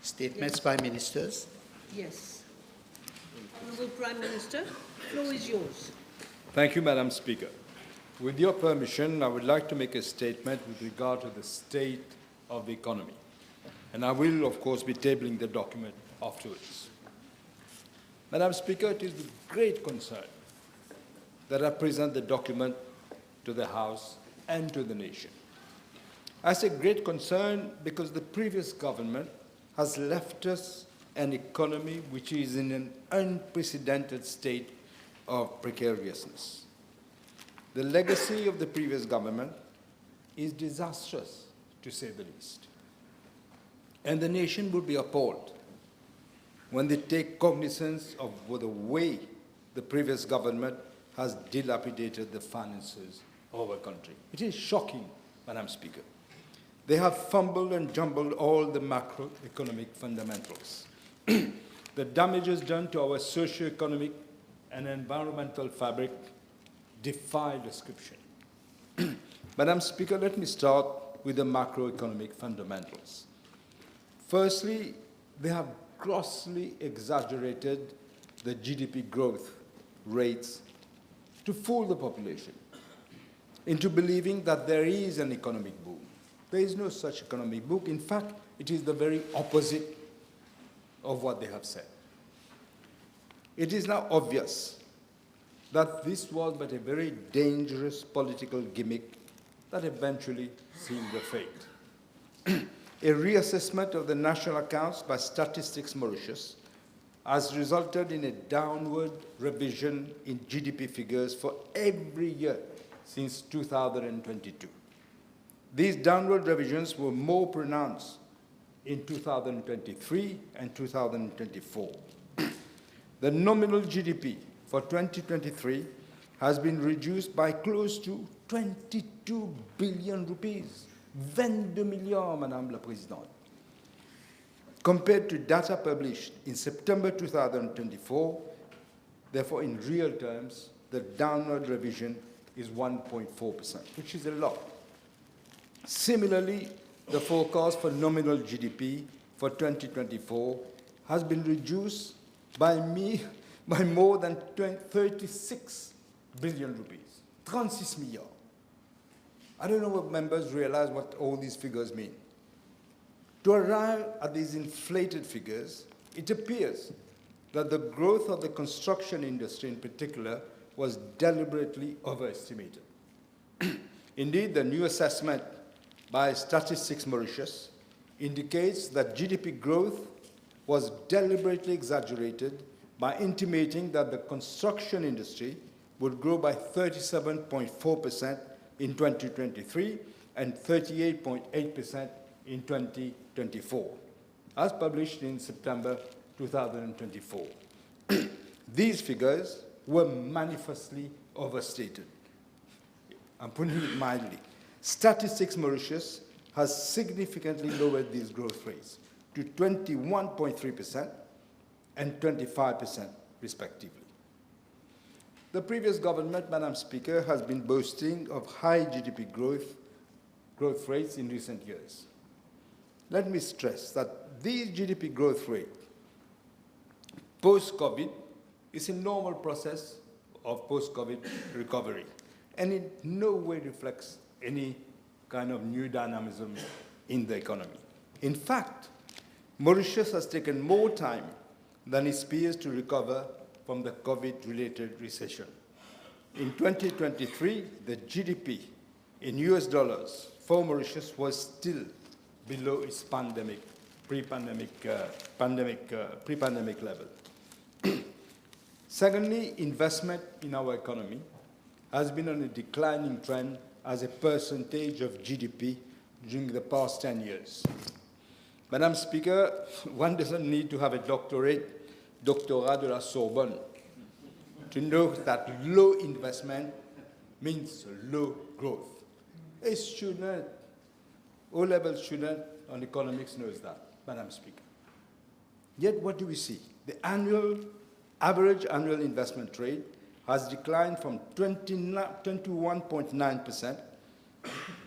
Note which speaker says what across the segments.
Speaker 1: Statements by ministers.
Speaker 2: Yes. Honourable Prime Minister, the floor is yours.
Speaker 3: Thank you, Madam Speaker. With your permission, I would like to make a statement with regard to the state of the economy. And I will, of course, be tabling the document afterwards. Madam Speaker, it is with great concern that I present the document to the House and to the nation. I say great concern because the previous government has left us an economy which is in an unprecedented state of precariousness. The legacy of the previous government is disastrous, to say the least. And the nation would be appalled when they take cognizance of the way the previous government has dilapidated the finances of our country. It is shocking, Madam Speaker. They have fumbled and jumbled all the macroeconomic fundamentals. The damages done to our socio-economic and environmental fabric defy description. Madam Speaker, let me start with the macroeconomic fundamentals. Firstly, they have grossly exaggerated the GDP growth rates to fool the population into believing that there is an economic boom. There is no such economic boom. In fact, it is the very opposite of what they have said. It is now obvious that this was but a very dangerous political gimmick that eventually sealed the fate. A reassessment of the national accounts by Statistics Mauritius has resulted in a downward revision in GDP figures for every year since 2022. These downward revisions were more pronounced in 2023 and 2024. The nominal GDP for 2023 has been reduced by close to 22 billion rupees, 22 milliards, Madame la Présidente. Compared to data published in September 2024, therefore in real terms, the downward revision is 1.4%, which is a lot. Similarly, the forecast for nominal GDP for 2024 has been reduced by more than 36 billion rupees, 36 milliards. I don't know what members realize what all these figures mean. To arrive at these inflated figures, it appears that the growth of the construction industry in particular was deliberately overestimated. Indeed, the new assessment by Statistics Mauritius indicates that GDP growth was deliberately exaggerated by intimating that the construction industry would grow by 37.4% in 2023 and 38.8% in 2024, as published in September 2024. These figures were manifestly overstated. I'm putting it mildly. Statistics Mauritius has significantly lowered these growth rates to 21.3% and 25%, respectively. The previous government, Madam Speaker, has been boasting of high GDP growth rates in recent years. Let me stress that these GDP growth rate post-COVID is a normal process of post-COVID recovery, and in no way reflects any kind of new dynamism in the economy. In fact, Mauritius has taken more time than its peers to recover from the COVID-related recession. In 2023, the GDP in US dollars for Mauritius was still below its pre-pandemic level. Secondly, investment in our economy has been on a declining trend as a percentage of GDP during the past 10 years. Madam Speaker, one doesn't need to have a doctorate de la Sorbonne to know that low investment means low growth. A student, O-level student on economics knows that, Madam Speaker. Yet what do we see? The average annual investment rate has declined from 21.9%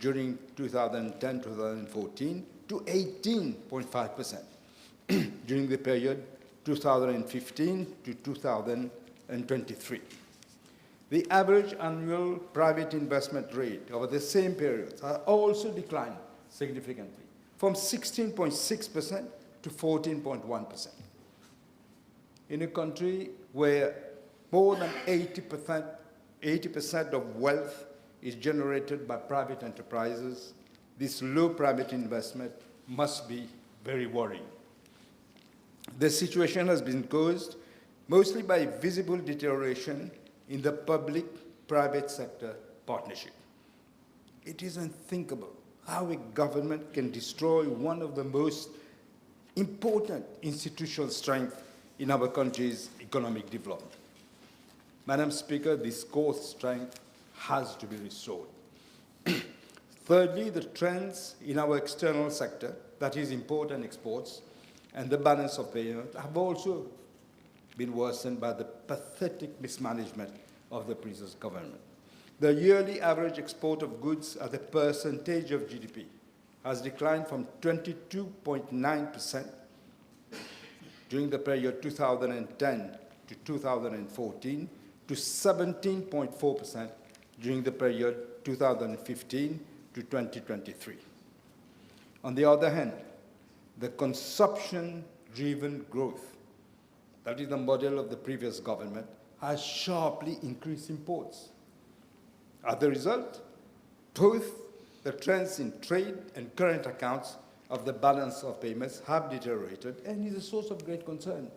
Speaker 3: during 2010-2014 to 18.5%. during the period 2015 to 2023. The average annual private investment rate over the same period has also declined significantly, from 16.6% to 14.1%. In a country where more than 80% of wealth is generated by private enterprises, this low private investment must be very worrying. The situation has been caused mostly by visible deterioration in the public-private sector partnership. It is unthinkable how a government can destroy one of the most important institutional strengths in our country's economic development. Madam Speaker, this core strength has to be restored. Thirdly, the trends in our external sector, that is import and exports, and the balance of payments have also been worsened by the pathetic mismanagement of the previous government. The yearly average export of goods as a percentage of GDP has declined from 22.9% during the period 2010 to 2014 to 17.4% during the period 2015 to 2023. On the other hand, the consumption-driven growth, that is the model of the previous government, has sharply increased imports. As a result, both the trends in trade and current accounts of the balance of payments have deteriorated and is a source of great concern.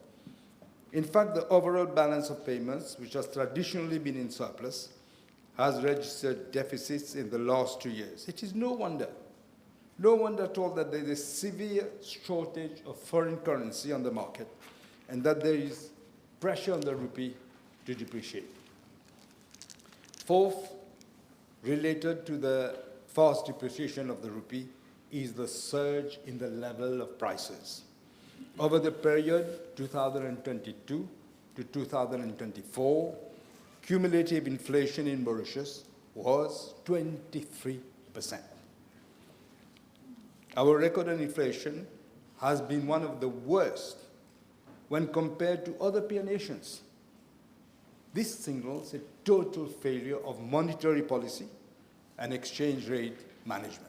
Speaker 3: In fact, the overall balance of payments, which has traditionally been in surplus, has registered deficits in the last 2 years. It is no wonder at all that there is a severe shortage of foreign currency on the market and that there is pressure on the rupee to depreciate. Fourth, related to the fast depreciation of the rupee, is the surge in the level of prices. Over the period 2022 to 2024, cumulative inflation in Mauritius was 23%. Our record on inflation has been one of the worst when compared to other peer nations. This signals a total failure of monetary policy and exchange rate management.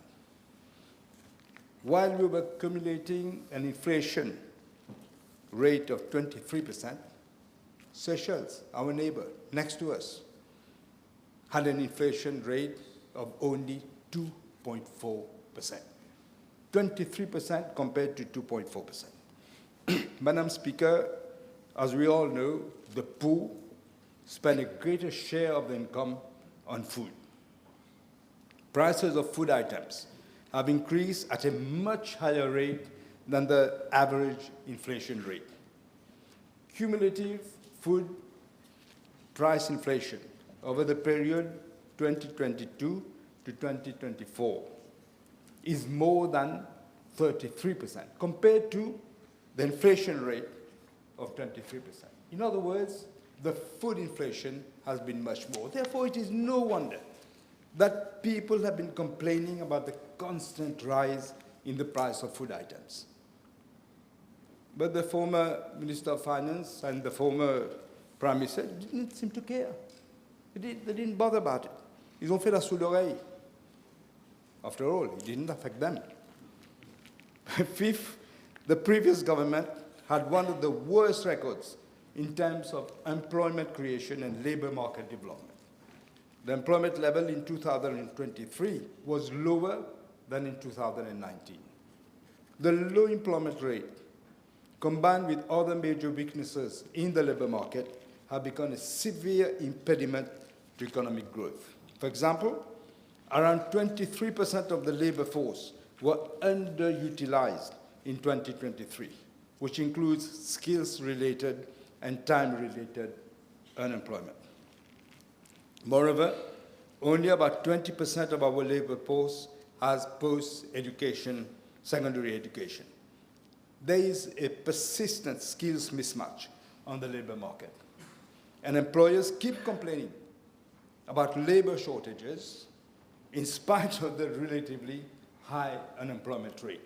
Speaker 3: While we were accumulating an inflation rate of 23%, Seychelles, our neighbor next to us, had an inflation rate of only 2.4%. 23% compared to 2.4%. Madam Speaker, as we all know, the poor spend a greater share of the income on food. Prices of food items have increased at a much higher rate than the average inflation rate. Cumulative food price inflation over the period 2022 to 2024 is more than 33% compared to the inflation rate of 23%. In other words, the food inflation has been much more. Therefore, it is no wonder that people have been complaining about the constant rise in the price of food items. But the former Minister of Finance and the former Prime Minister didn't seem to care. They didn't bother about it. Ils ont fait la sourde oreille. After all, it didn't affect them. Fifth, the previous government had one of the worst records in terms of employment creation and labor market development. The employment level in 2023 was lower than in 2019. The low employment rate, combined with other major weaknesses in the labor market, have become a severe impediment to economic growth. For example, around 23% of the labor force were underutilized in 2023, which includes skills-related and time-related unemployment. Moreover, only about 20% of our labor force has post-education, secondary education. There is a persistent skills mismatch on the labor market, and employers keep complaining about labor shortages in spite of the relatively high unemployment rate.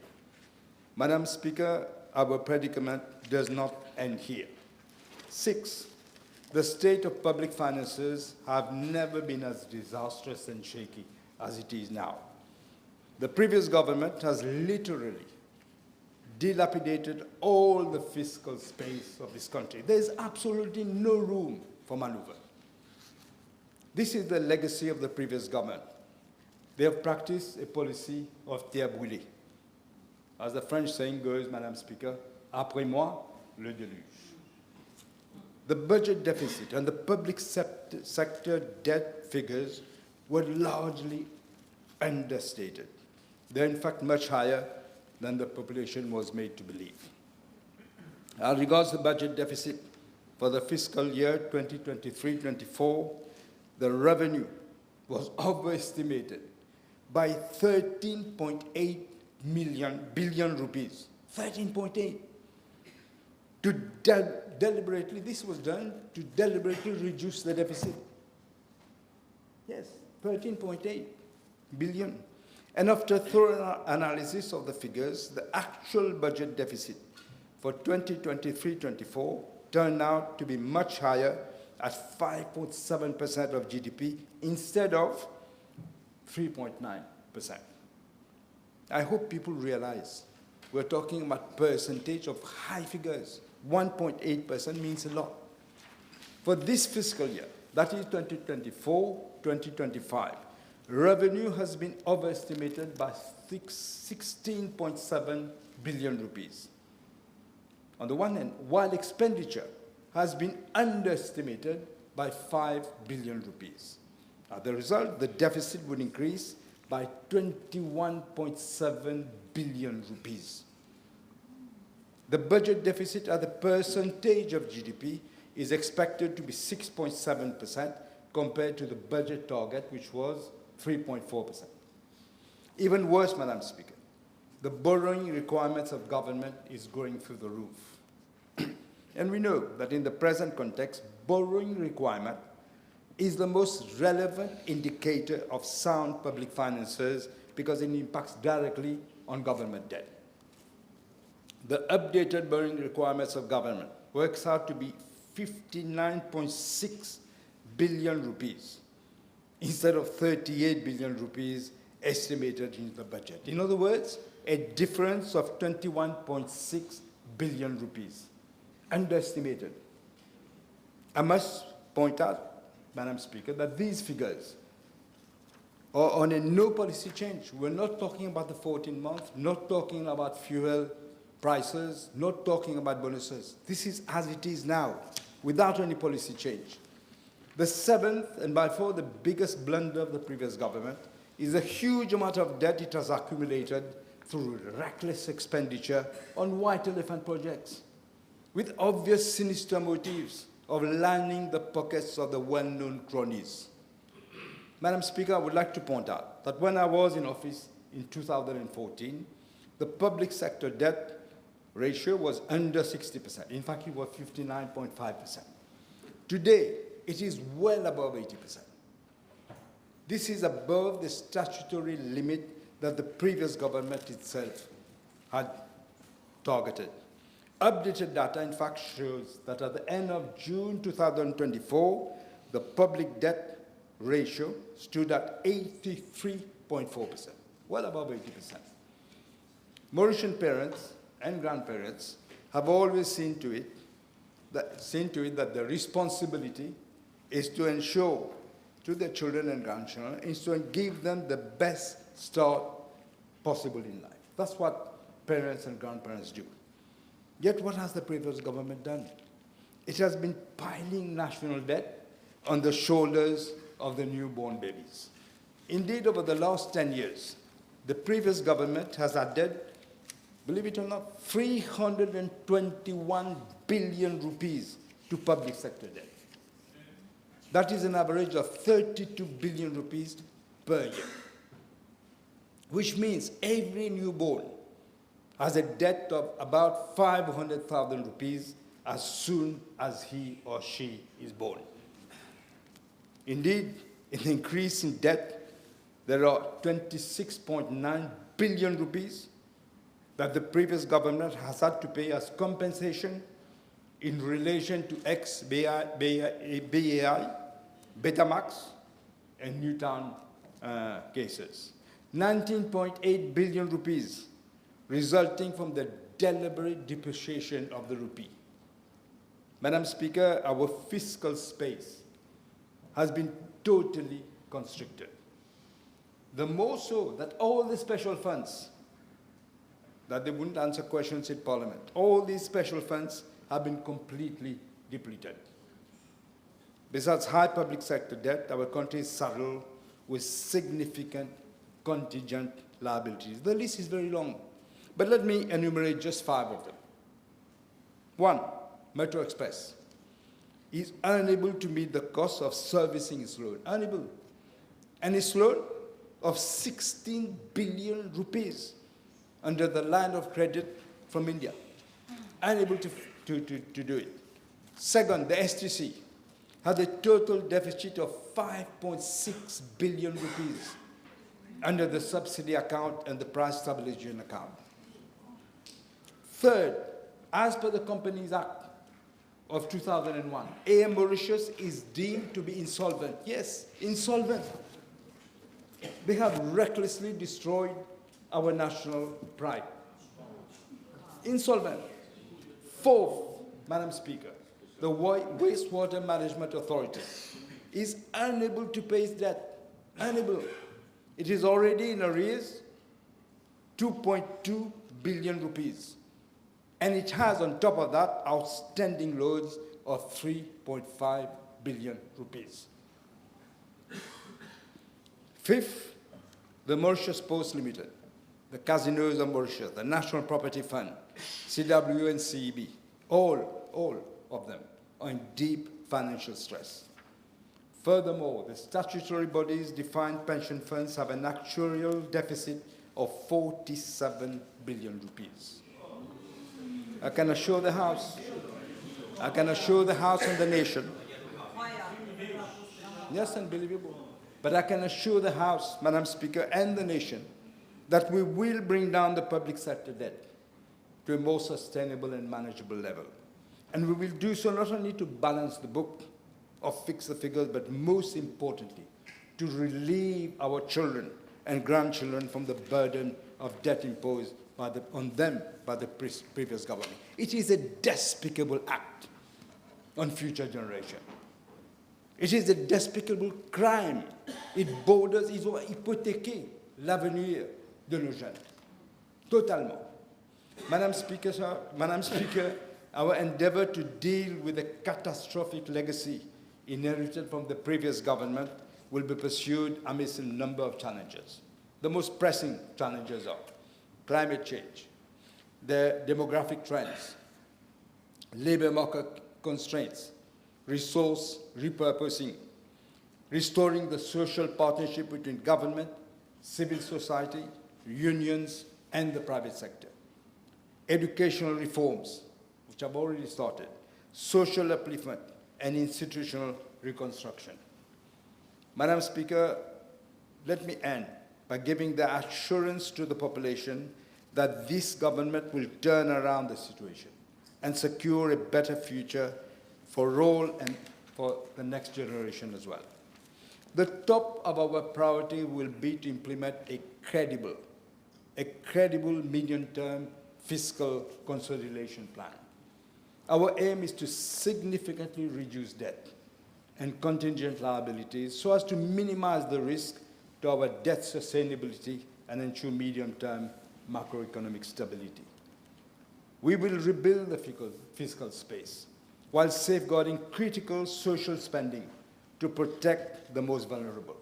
Speaker 3: Madam Speaker, our predicament does not end here. 6, the state of public finances have never been as disastrous and shaky as it is now. The previous government has literally dilapidated all the fiscal space of this country. There is absolutely no room for maneuver. This is the legacy of the previous government. They have practiced a policy of terre brûlée. As the French saying goes, Madam Speaker, après moi, le déluge. The budget deficit and the public sector debt figures were largely understated. They're in fact much higher than the population was made to believe. As regards the budget deficit for the fiscal year 2023-24, the revenue was overestimated by 13.8 billion rupees. 13.8. Deliberately, this was done to deliberately reduce the deficit. Yes, 13.8 billion. And after thorough analysis of the figures, the actual budget deficit for 2023-24 turned out to be much higher at 5.7% of GDP instead of 3.9%. I hope people realize we're talking about percentage of high figures. 1.8% means a lot. For this fiscal year, that is 2024-2025, revenue has been overestimated by 16.7 billion rupees. On the one hand, while expenditure has been underestimated by 5 billion rupees. As a result, the deficit would increase by 21.7 billion rupees. The budget deficit as a percentage of GDP is expected to be 6.7% compared to the budget target, which was 3.4%. Even worse, Madam Speaker, the borrowing requirements of government is going through the roof. And we know that in the present context, borrowing requirement is the most relevant indicator of sound public finances because it impacts directly on government debt. The updated borrowing requirements of government works out to be 59.6 billion rupees instead of 38 billion rupees estimated in the budget. In other words, a difference of 21.6 billion rupees, underestimated. I must point out, Madam Speaker, that these figures are on a no policy change. We're not talking about the 14 months, not talking about fuel prices, not talking about bonuses. This is as it is now, without any policy change. The seventh, and by far the biggest blunder of the previous government, is a huge amount of debt it has accumulated through reckless expenditure on white elephant projects, with obvious sinister motives of lining the pockets of the well-known cronies. Madam Speaker, I would like to point out that when I was in office in 2014, the public sector debt ratio was under 60%. In fact, it was 59.5%. Today, it is well above 80%. This is above the statutory limit that the previous government itself had targeted. Updated data, in fact, shows that at the end of June 2024, the public debt ratio stood at 83.4%, well above 80%. Mauritian parents and grandparents have always seen to it that the responsibility is to ensure to their children and grandchildren is to give them the best start possible in life. That's what parents and grandparents do. Yet what has the previous government done? It has been piling national debt on the shoulders of the newborn babies. Indeed, over the last 10 years, the previous government has added, believe it or not, 321 billion rupees to public sector debt. That is an average of 32 billion rupees per year, which means every newborn has a debt of about 500,000 rupees as soon as he or she is born. Indeed, in the increase in debt, there are 26.9 billion rupees that the previous government has had to pay as compensation in relation to ex-BAI, Betamax, and Newtown cases. 19.8 billion rupees resulting from the deliberate depreciation of the rupee. Madam Speaker, our fiscal space has been totally constricted. The more so that all the special funds, that they wouldn't answer questions in Parliament, all these special funds have been completely depleted. Besides high public sector debt, our country is saddled with significant contingent liabilities. The list is very long, but let me enumerate just 5 of them. 1, Metro Express is unable to meet the cost of servicing its loan, unable. And its loan of 16 billion rupees under the line of credit from India, unable to do it. Second, the STC had a total deficit of 5.6 billion rupees under the subsidy account and the price stabilization account. Third, as per the Companies Act of 2001, AM Mauritius is deemed to be insolvent. Yes, insolvent. They have recklessly destroyed our national pride. Insolvent. Fourth, Madam Speaker, the Wastewater Management Authority is unable to pay its debt. Unable. It is already in arrears 2.2 billion rupees. And it has, on top of that, outstanding loans of 3.5 billion rupees. Fifth, the Mauritius Post Limited, the Casinos of Mauritius, the National Property Fund, CW and CEB, all of them are in deep financial stress. Furthermore, the statutory bodies defined pension funds have an actuarial deficit of 47 billion rupees. I can assure the House, and the nation, yes, unbelievable, but I can assure the House, Madam Speaker, and the nation that we will bring down the public sector debt to a more sustainable and manageable level. And we will do so not only to balance the book or fix the figures, but most importantly, to relieve our children and grandchildren from the burden of debt imposed on them by the previous government. It is a despicable act on future generations. It is a despicable crime. It borders, ils ont hypothéqué l'avenir de nos jeunes. Totalement. Madam Speaker, our endeavor to deal with the catastrophic legacy inherited from the previous government will be pursued amidst a number of challenges. The most pressing challenges are climate change, the demographic trends, labor market constraints, resource repurposing, restoring the social partnership between government, civil society, unions, and the private sector, educational reforms, which have already started, social upliftment, and institutional reconstruction. Madam Speaker, let me end by giving the assurance to the population that this government will turn around the situation and secure a better future for all and for the next generation as well. The top of our priority will be to implement a credible medium-term fiscal consolidation plan. Our aim is to significantly reduce debt and contingent liabilities so as to minimize the risk to our debt sustainability and ensure medium-term macroeconomic stability. We will rebuild the fiscal space while safeguarding critical social spending to protect the most vulnerable.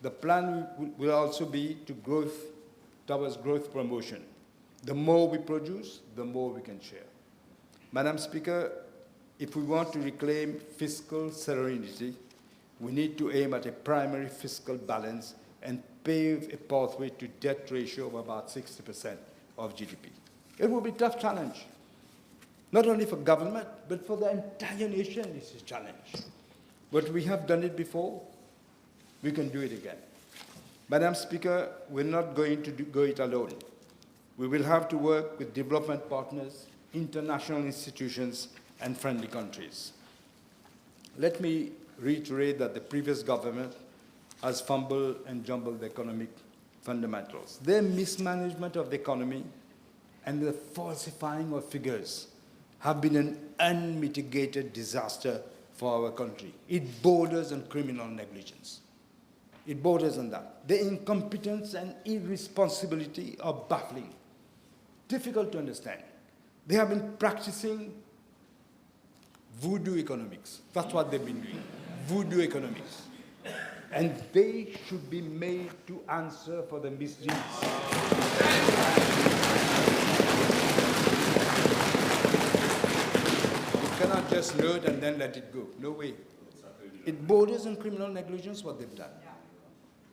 Speaker 3: The plan will also be towards growth promotion. The more we produce, the more we can share. Madam Speaker, if we want to reclaim fiscal serenity, we need to aim at a primary fiscal balance and pave a pathway to debt ratio of about 60% of GDP. It will be a tough challenge, not only for government, but for the entire nation. This is a challenge. But we have done it before. We can do it again. Madam Speaker, we're not going to go it alone. We will have to work with development partners, international institutions, and friendly countries. Let me reiterate that the previous government has fumbled and jumbled the economic fundamentals. Their mismanagement of the economy and the falsifying of figures have been an unmitigated disaster for our country. It borders on criminal negligence. It borders on that. The incompetence and irresponsibility are baffling, difficult to understand. They have been practicing voodoo economics. That's what they've been doing, voodoo economics. And they should be made to answer for the misdeeds. You cannot just load and then let it go. No way. It borders on criminal negligence, what they've done.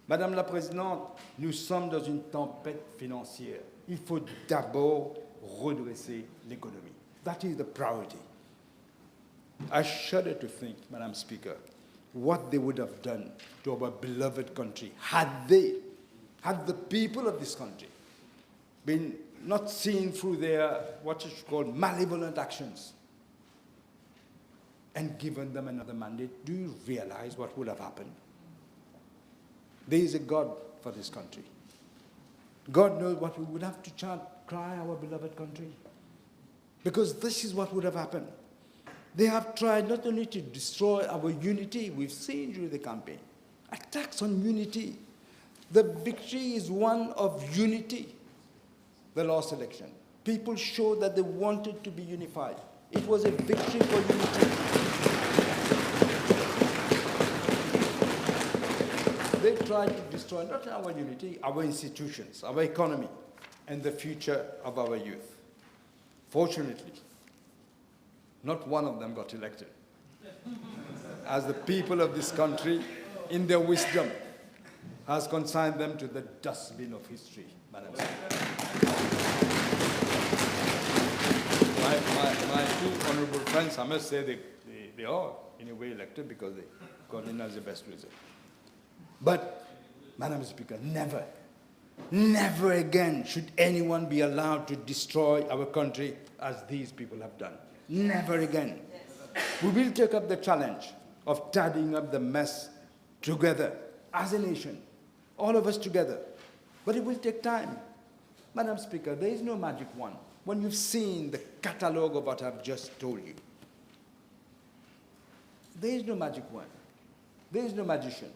Speaker 3: Madame la Présidente, nous sommes dans une tempête financière. Il faut d'abord redresser l'économie. That is the priority. I shudder to think, Madam Speaker, what they would have done to our beloved country had the people of this country been not seen through their, what is called, malevolent actions and given them another mandate. Do you realize what would have happened? There is a God for this country. God knows what we would have to cry our beloved country. Because this is what would have happened. They have tried not only to destroy our unity, we've seen during the campaign, attacks on unity. The victory is one of unity, the last election. People showed that they wanted to be unified. It was a victory for unity. They tried to destroy not our unity, our institutions, our economy, and the future of our youth. Fortunately, not one of them got elected. As the people of this country, in their wisdom, has consigned them to the dustbin of history, Madam Speaker. My two honorable friends, I must say they are, in a way, elected because they got in as the best result. But, Madam Speaker, never again should anyone be allowed to destroy our country as these people have done. Never again. We will take up the challenge of tidying up the mess together as a nation, all of us together. But it will take time. Madam Speaker, there is no magic wand. When you've seen the catalogue of what I've just told you, there is no magic wand. There is no magician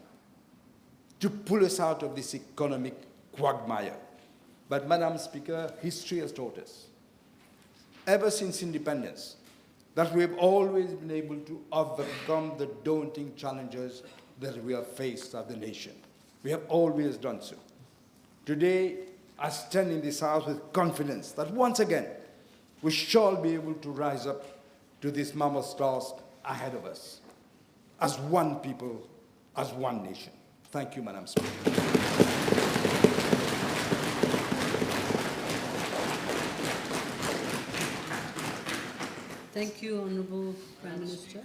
Speaker 3: to pull us out of this economic quagmire. But Madam Speaker, history has taught us, ever since independence, that we have always been able to overcome the daunting challenges that we have faced as a nation. We have always done so. Today, I stand in this house with confidence that once again, we shall be able to rise up to this mammoth task ahead of us, as one people, as one nation. Thank you, Madam Speaker.
Speaker 2: Thank you, Honourable Prime Minister.